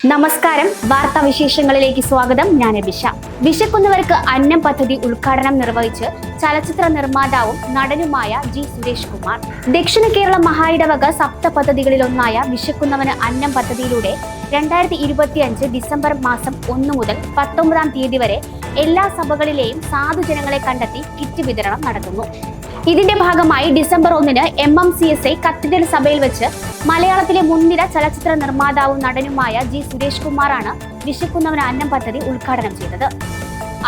നമസ്കാരം, വാർത്താ വിശേഷങ്ങളിലേക്ക് സ്വാഗതം. ഞാൻ അഭിഷ. വിശക്കുന്നവർക്ക് അന്നം പദ്ധതി ഉദ്ഘാടനം നിർവഹിച്ച് ചലച്ചിത്ര നിർമ്മാതാവും നടനുമായ ജി സുരേഷ് കുമാർ. ദക്ഷിണ കേരള മഹായിടവക സപ്ത പദ്ധതികളിലൊന്നായ വിശക്കുന്നവന് അന്നം പദ്ധതിയിലൂടെ 2025 ഡിസംബർ മാസം 1 മുതൽ 19 തീയതി വരെ എല്ലാ സഭകളിലെയും സാധുജനങ്ങളെ കണ്ടെത്തി കിറ്റ് വിതരണം നടത്തുന്നു. ഇതിന്റെ ഭാഗമായി ഡിസംബർ 1 MMCSI കത്തീഡ്രൽ സഭയിൽ വെച്ച് മലയാളത്തിലെ മുൻനിര ചലച്ചിത്ര നിർമ്മാതാവും നടനുമായ ജി സുരേഷ് കുമാറാണ് വിശക്കുന്നവന് അന്നം പദ്ധതി ഉദ്ഘാടനം ചെയ്തത്.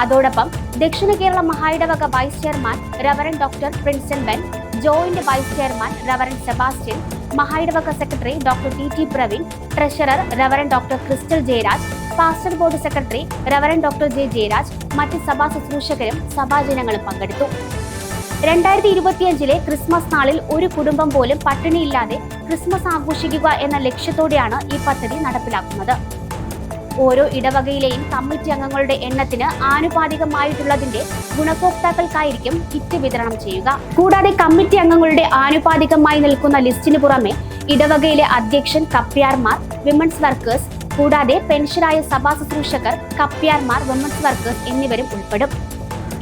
അതോടൊപ്പം ദക്ഷിണ കേരള മഹായിടവക vice chairman reverend doctor Prinson Ben, joint vice chairman reverend Sebastian, മഹായിടവക secretary doctor T Praveen, treasurer reverend doctor Crystal Jayaraj, pastor board secretary reverend doctor Jayaraj, മറ്റ് സഭാ ശുശ്രൂഷകരും സഭാജനങ്ങളും പങ്കെടുത്തു. 2025 ക്രിസ്മസ് നാളിൽ ഒരു കുടുംബം പോലും പട്ടിണിയില്ലാതെ ക്രിസ്മസ് ആഘോഷിക്കുക എന്ന ലക്ഷ്യത്തോടെയാണ് ഈ പദ്ധതി നടപ്പിലാക്കുന്നത്. ഓരോ ഇടവകയിലെയും കമ്മിറ്റി അംഗങ്ങളുടെ എണ്ണത്തിന് ആനുപാതികമായിട്ടുള്ളതിന്റെ ഗുണഭോക്താക്കൾക്കായിരിക്കും കിറ്റ് വിതരണം ചെയ്യുക. കൂടാതെ കമ്മിറ്റി അംഗങ്ങളുടെ ആനുപാതികമായി നിൽക്കുന്ന ലിസ്റ്റിന് പുറമെ ഇടവകയിലെ അധ്യക്ഷൻ, കപ്പ്യാർമാർ, വിമൻസ് വർക്കേഴ്സ്, കൂടാതെ പെൻഷനായ സഭാ ശുശ്രൂഷകർ, കപ്പ്യാർമാർ, വിമൻസ് വർക്കേഴ്സ് എന്നിവരും ഉൾപ്പെടും.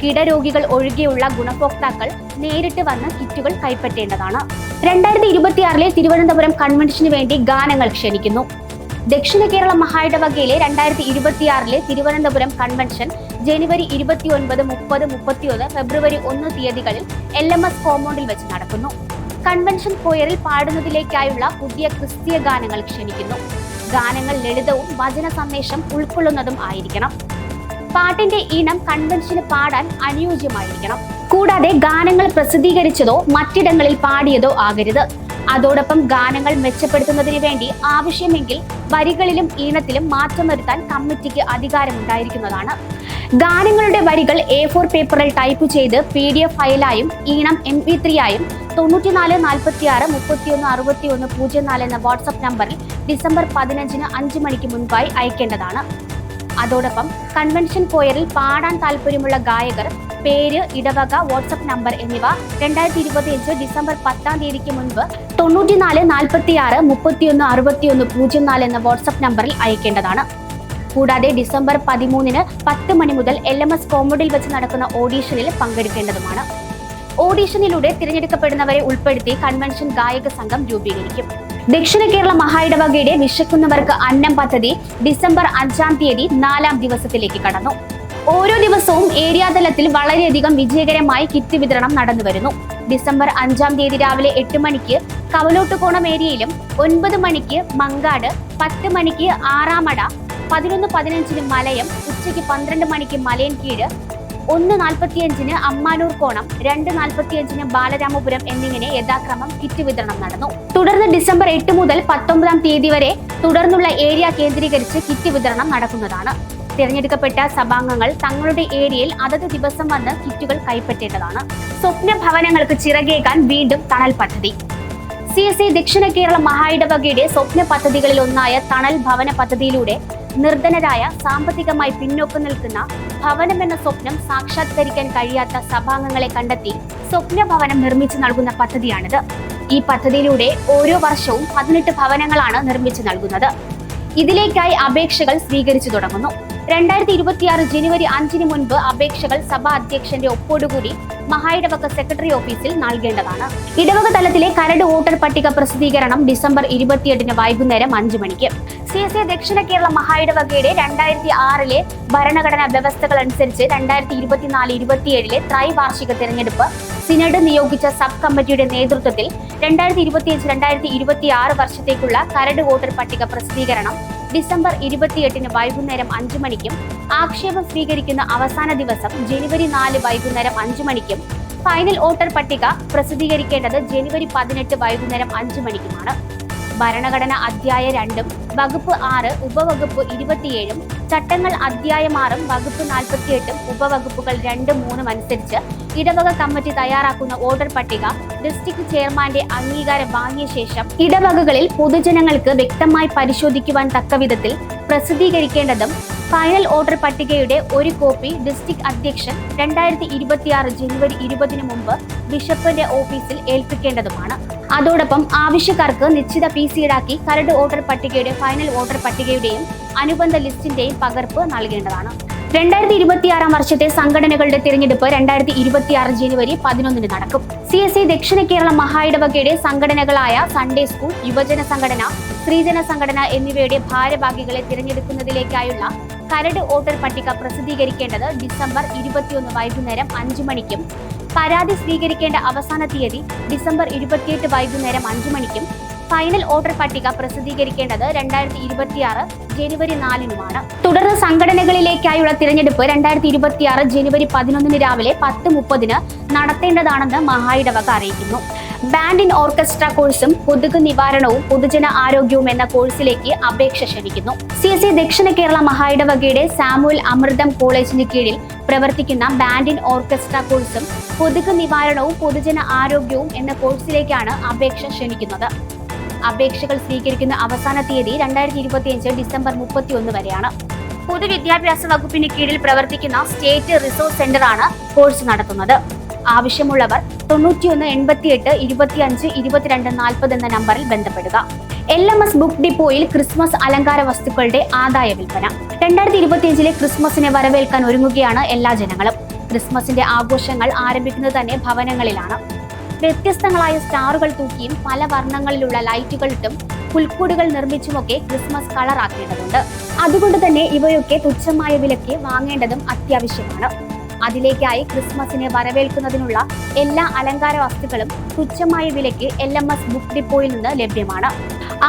കിടരോഗികൾ ഒഴികെയുള്ള ഗുണഭോക്താക്കൾ നേരിട്ട് വന്ന് കിറ്റുകൾ കൈപ്പറ്റേണ്ടതാണ്. 2026 തിരുവനന്തപുരം കൺവെൻഷന് വേണ്ടി ഗാനങ്ങൾ ക്ഷണിക്കുന്നു. ദക്ഷിണ കേരള മഹായിടവകയിലെ 2026 തിരുവനന്തപുരം കൺവെൻഷൻ ജനുവരി 29, 30, 31, ഫെബ്രുവരി 1 തീയതികളിൽ LMS കോമ്പൗണ്ടിൽ വെച്ച് നടക്കുന്നു. കൺവെൻഷൻ കൊയറിൽ പാടുന്നതിലേക്കായുള്ള പുതിയ ക്രിസ്തീയ ഗാനങ്ങൾ ക്ഷണിക്കുന്നു. ഗാനങ്ങൾ ലളിതവും വചന സന്ദേശം ഉൾക്കൊള്ളുന്നതും ആയിരിക്കണം. പാട്ടിന്റെ ഈണം കൺവെൻഷന് പാടാൻ അനുയോജ്യമായിരിക്കണം. കൂടാതെ ഗാനങ്ങൾ പ്രസിദ്ധീകരിച്ചതോ മറ്റിടങ്ങളിൽ പാടിയതോ ആകരുത്. അതോടൊപ്പം ഗാനങ്ങൾ മെച്ചപ്പെടുത്തുന്നതിന് വേണ്ടി ആവശ്യമെങ്കിൽ വരികളിലും ഈണത്തിലും മാറ്റം വരുത്താൻ കമ്മിറ്റിക്ക് അധികാരമുണ്ടായിരിക്കുന്നതാണ്. ഗാനങ്ങളുടെ വരികൾ A4 പേപ്പറിൽ ടൈപ്പ് ചെയ്ത് PDF ഫയലായും ഈണം MP3 ആയും 94 46 31 61 04 എന്ന വാട്സ്ആപ്പ് നമ്പറിൽ ഡിസംബർ 15 5 മണിക്ക് മുൻപായി അയക്കേണ്ടതാണ്. അതോടൊപ്പം കൺവെൻഷൻ കൊയറിൽ പാടാൻ താല്പര്യമുള്ള ഗായകർ പേര്, ഇടവക, വാട്സ്ആപ്പ് നമ്പർ എന്നിവ 2025 ഡിസംബർ 10 തീയതിക്ക് മുൻപ് 94 46 31 61 04 എന്ന വാട്സ്ആപ്പ് നമ്പറിൽ അയക്കേണ്ടതാണ്. കൂടാതെ ഡിസംബർ 13 10 മണി മുതൽ LMS കോമ്പൗണ്ടിൽ വെച്ച് നടക്കുന്ന ഓഡീഷനിൽ പങ്കെടുക്കേണ്ടതുമാണ്. ഓഡീഷനിലൂടെ തിരഞ്ഞെടുക്കപ്പെടുന്നവരെ ഉൾപ്പെടുത്തി കൺവെൻഷൻ ഗായക സംഘം രൂപീകരിക്കും. ദക്ഷിണ കേരള മഹായിടവകയുടെ വിശക്കുന്നവർക്ക് അന്നം പദ്ധതി ഡിസംബർ 5 തീയതി 4ാം ദിവസത്തിലേക്ക് കടന്നു. ഓരോ ദിവസവും ഏരിയ തലത്തിൽ വളരെയധികം വിജയകരമായി കിറ്റ് വിതരണം നടന്നു വരുന്നു. ഡിസംബർ 5 തീയതി രാവിലെ 8 മണിക്ക് കവലോട്ടുകോണം ഏരിയയിലും, 9 മണിക്ക് മങ്കാട്, 10 മണിക്ക് ആറാമട, 11:15 മലയം, ഉച്ചയ്ക്ക് 12 മണിക്ക് മലയൻകീഴ്, 1:45 അമ്മാനൂർ കോണം, 2:45 ബാലരാമപുരം എന്നിങ്ങനെ യഥാക്രമം കിറ്റ് വിതരണം നടന്നു. തുടർന്ന് ഡിസംബർ 8 മുതൽ 19 തീയതി വരെ തുടർന്നുള്ള ഏരിയ കേന്ദ്രീകരിച്ച് കിറ്റ് വിതരണം നടക്കുന്നതാണ്. തിരഞ്ഞെടുക്കപ്പെട്ട സഭാംഗങ്ങൾ തങ്ങളുടെ ഏരിയയിൽ അതത് ദിവസം വന്ന് കിറ്റുകൾ കൈപ്പറ്റേണ്ടതാണ്. സ്വപ്ന ഭവനങ്ങൾക്ക് ചിറകേകാൻ വീണ്ടും തണൽ പദ്ധതി. CSI ദക്ഷിണ കേരള മഹായിടവകയുടെ സ്വപ്ന പദ്ധതികളിൽ ഒന്നായ തണൽ ഭവന പദ്ധതിയിലൂടെ നിർധനരായ, സാമ്പത്തികമായി പിന്നോക്കം നിൽക്കുന്ന, ഭവനം എന്ന സ്വപ്നം സാക്ഷാത്കരിക്കാൻ കഴിയാത്ത സഭാംഗങ്ങളെ കണ്ടെത്തി സ്വപ്ന ഭവനം നിർമ്മിച്ചു നൽകുന്ന പദ്ധതിയാണിത്. ഈ പദ്ധതിയിലൂടെ ഓരോ വർഷവും 18 ഭവനങ്ങളാണ് നിർമ്മിച്ചു നൽകുന്നത്. ഇതിലേക്കായി അപേക്ഷകൾ സ്വീകരിച്ചു തുടങ്ങുന്നു. 2026 ജനുവരി 5 മുൻപ് അപേക്ഷകൾ സഭാ അധ്യക്ഷന്റെ ഒപ്പോടുകൂടി മഹായിടവക സെക്രട്ടറി ഓഫീസിൽ നൽകേണ്ടതാണ്. ഇടവക തലത്തിലെ കരട് വോട്ടർ പട്ടിക പ്രസിദ്ധീകരണം ഡിസംബർ 28 വൈകുന്നേരം 5 മണിക്ക്. CSI ദക്ഷിണ കേരള മഹായിടവകയുടെ 2006 ഭരണഘടനാ വ്യവസ്ഥകൾ അനുസരിച്ച് 2024-27 ത്രൈവാർഷിക തിരഞ്ഞെടുപ്പ് സിനഡ് നിയോഗിച്ച സബ് കമ്മിറ്റിയുടെ നേതൃത്വത്തിൽ 2025-2026 വർഷത്തേക്കുള്ള കരട് വോട്ടർ പട്ടിക പ്രസിദ്ധീകരണം ഡിസംബർ 28 വൈകുന്നേരം 5 മണിക്കും, ആക്ഷേപം സ്വീകരിക്കുന്ന അവസാന ദിവസം ജനുവരി 4 വൈകുന്നേരം 5 മണിക്കും, ഫൈനൽ വോട്ടർ പട്ടിക പ്രസിദ്ധീകരിക്കേണ്ടത് ജനുവരി 18 വൈകുന്നേരം 5 മണിക്കുമാണ്. ഭരണഘടന അധ്യായ 2, വകുപ്പ് 6, ഉപവകുപ്പ് 27, ചട്ടങ്ങൾ അധ്യായം 6, വകുപ്പ് 48, ഉപവകുപ്പുകൾ 2, 3 അനുസരിച്ച് ഇടവക കമ്മിറ്റി തയ്യാറാക്കുന്ന വോട്ടർ പട്ടിക ഡിസ്ട്രിക്ട് ചെയർമാന്റെ അംഗീകാരം വാങ്ങിയ ശേഷം ഇടവകകളിൽ പൊതുജനങ്ങൾക്ക് വ്യക്തമായി പരിശോധിക്കുവാൻ തക്കവിധത്തിൽ പ്രസിദ്ധീകരിക്കേണ്ടതും ഫൈനൽ ഓർഡർ പട്ടികയുടെ ഒരു കോപ്പി ഡിസ്ട്രിക്ട് അധ്യക്ഷൻ 2026 ജനുവരി 20 മുമ്പ് ബിഷപ്പിന്റെ ഓഫീസിൽ ഏൽപ്പിക്കേണ്ടതുമാണ്. അതോടൊപ്പം ആവശ്യക്കാർക്ക് നിശ്ചിത ഫീസ് ഈടാക്കി കരട് ഓർഡർ പട്ടികയുടെ ഫൈനൽ ഓർഡർ പട്ടികയുടെയും അനുബന്ധ ലിസ്റ്റിന്റെയും പകർപ്പ് നൽകേണ്ടതാണ്. 2026 വർഷത്തെ സംഘടനകളുടെ തിരഞ്ഞെടുപ്പ് 2026 ജനുവരി 11 നടക്കും. CSI ദക്ഷിണ കേരള മഹായിടവകയുടെ സംഘടനകളായ സൺഡേ സ്കൂൾ, യുവജന സംഘടന, സ്ത്രീജന സംഘടന എന്നിവയുടെ ഭാരവാഹികളെ തിരഞ്ഞെടുക്കുന്നതിലേക്കായുള്ള കരട് വോട്ടർ പട്ടിക പ്രസിദ്ധീകരിക്കേണ്ടത് ഡിസംബർ 21 വൈകുന്നേരം 5 മണിക്കും പരാതി സ്വീകരിക്കേണ്ട അവസാന തീയതി ഡിസംബർ 28 വൈകുന്നേരം 5 മണിക്കും ഫൈനൽ വോട്ടർ പട്ടിക പ്രസിദ്ധീകരിക്കേണ്ടത് 2026 ജനുവരി 4-നുമാണ്. തുടർന്ന് സംഘടനകളിലേക്കായുള്ള തിരഞ്ഞെടുപ്പ് 2026 ജനുവരി 11 രാവിലെ 10:30 നടത്തേണ്ടതാണെന്ന് മഹായിടവക അറിയിക്കുന്നു. ബാൻഡ് ഇൻ ഓർക്കസ്ട്ര കോഴ്സും കൊതുക് നിവാരണവും പൊതുജന ആരോഗ്യവും എന്ന കോഴ്സിലേക്ക് അപേക്ഷ ക്ഷണിക്കുന്നു. CSI ദക്ഷിണ കേരള മഹായിടവകയുടെ സാമുവൽ അമൃതം കോളേജിന് കീഴിൽ പ്രവർത്തിക്കുന്ന ബാൻഡ് ഇൻ ഓർക്കസ്ട്ര കോഴ്സും കൊതുക് നിവാരണവും പൊതുജന ആരോഗ്യവും എന്ന കോഴ്സിലേക്കാണ് അപേക്ഷ ക്ഷണിക്കുന്നത്. അപേക്ഷകൾ സ്വീകരിക്കുന്ന അവസാന തീയതി 2025 ഡിസംബർ 31 വരെയാണ്. പൊതുവിദ്യാഭ്യാസ വകുപ്പിന് കീഴിൽ പ്രവർത്തിക്കുന്ന സ്റ്റേറ്റ് റിസോഴ്സ് സെന്ററാണ് കോഴ്സ് നടത്തുന്നത്. ആവശ്യമുള്ളവർ 91 88 25 22 40 എന്ന നമ്പറിൽ ബന്ധപ്പെടുക. LMS ബുക്ക് ഡിപ്പോയിൽ ക്രിസ്മസ് അലങ്കാര വസ്തുക്കളുടെ ആദായ വിൽപ്പന. 2025 ക്രിസ്മസിനെ വരവേൽക്കാൻ ഒരുങ്ങുകയാണ് എല്ലാ ജനങ്ങളും. ക്രിസ്മസിന്റെ ആഘോഷങ്ങൾ ആരംഭിക്കുന്നത് തന്നെ ഭവനങ്ങളിലാണ്. വ്യത്യസ്തങ്ങളായ സ്റ്റാറുകൾ തൂക്കിയും പല വർണ്ണങ്ങളിലുള്ള ലൈറ്റുകളിട്ടും പുൽക്കൂടുകൾ നിർമ്മിച്ചുമൊക്കെ ക്രിസ്മസ് കളറാക്കേണ്ടതുണ്ട്. അതുകൊണ്ട് തന്നെ ഇവയൊക്കെ തുച്ഛമായ വിലയ്ക്ക് വാങ്ങേണ്ടതും അത്യാവശ്യമാണ്. അതിലേക്കായി ക്രിസ്മസിനെ വരവേൽക്കുന്നതിനുള്ള എല്ലാ അലങ്കാര വസ്തുക്കളും തുച്ഛമായ വിലയ്ക്ക് LMS ബുക്ക് ഡിപ്പോയിൽ നിന്ന് ലഭ്യമാണ്.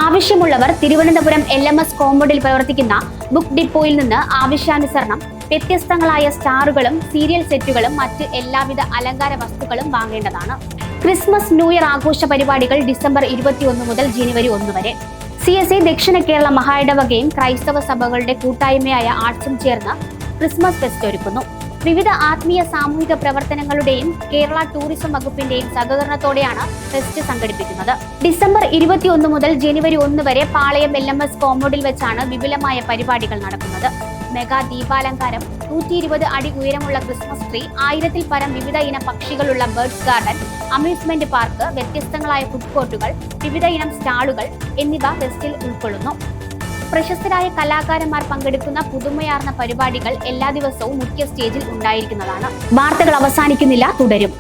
ആവശ്യമുള്ളവർ തിരുവനന്തപുരം LMS കോമ്പൗണ്ടിൽ പ്രവർത്തിക്കുന്ന ബുക്ക് ഡിപ്പോയിൽ നിന്ന് ആവശ്യാനുസരണം വ്യത്യസ്തങ്ങളായ സ്റ്റാറുകളും സീരിയൽ സെറ്റുകളും മറ്റ് എല്ലാവിധ അലങ്കാര വസ്തുക്കളും വാങ്ങേണ്ടതാണ്. ക്രിസ്മസ് ന്യൂ ഇയർ ആഘോഷ പരിപാടികൾ ഡിസംബർ 21 മുതൽ ജനുവരി 1 വരെ. CSI ദക്ഷിണ കേരള മഹായിടവകയും ക്രൈസ്തവ സഭകളുടെ കൂട്ടായ്മയായ ആർട്സും ചേർന്ന് ക്രിസ്മസ് ഫെസ്റ്റ് ഒരുക്കുന്നു. വിവിധ ആത്മീയ സാമൂഹിക പ്രവർത്തനങ്ങളുടെയും കേരള ടൂറിസം വകുപ്പിന്റെയും സഹകരണത്തോടെയാണ് ഫെസ്റ്റ് സംഘടിപ്പിക്കുന്നത്. ഡിസംബർ 21 മുതൽ ജനുവരി 1 വരെ പാളയം LMS കോമ്പൗണ്ടിൽ വെച്ചാണ് വിപുലമായ പരിപാടികൾ നടക്കുന്നത്. മെഗാ ദീപാലങ്കാരം, 120 അടി ഉയരമുള്ള ക്രിസ്മസ് ട്രീ, 1000-ൽ പരം വിവിധ ഇനം പക്ഷികളുള്ള ബേർഡ്സ് ഗാർഡൻ, അമ്യൂസ്മെന്റ് പാർക്ക്, വ്യത്യസ്തങ്ങളായ ഫുഡ് കോർട്ടുകൾ, വിവിധ ഇനം സ്റ്റാളുകൾ എന്നിവ ഫെസ്റ്റിൽ ഉൾക്കൊള്ളുന്നു. പ്രശസ്തരായ കലാകാരന്മാർ പങ്കെടുക്കുന്ന പുതുമയാർന്ന പരിപാടികൾ എല്ലാ ദിവസവും മുഖ്യ സ്റ്റേജിൽ ഉണ്ടായിരിക്കുന്നതാണ്. വാർത്തകൾ അവസാനിക്കുന്നില്ല, തുടരും.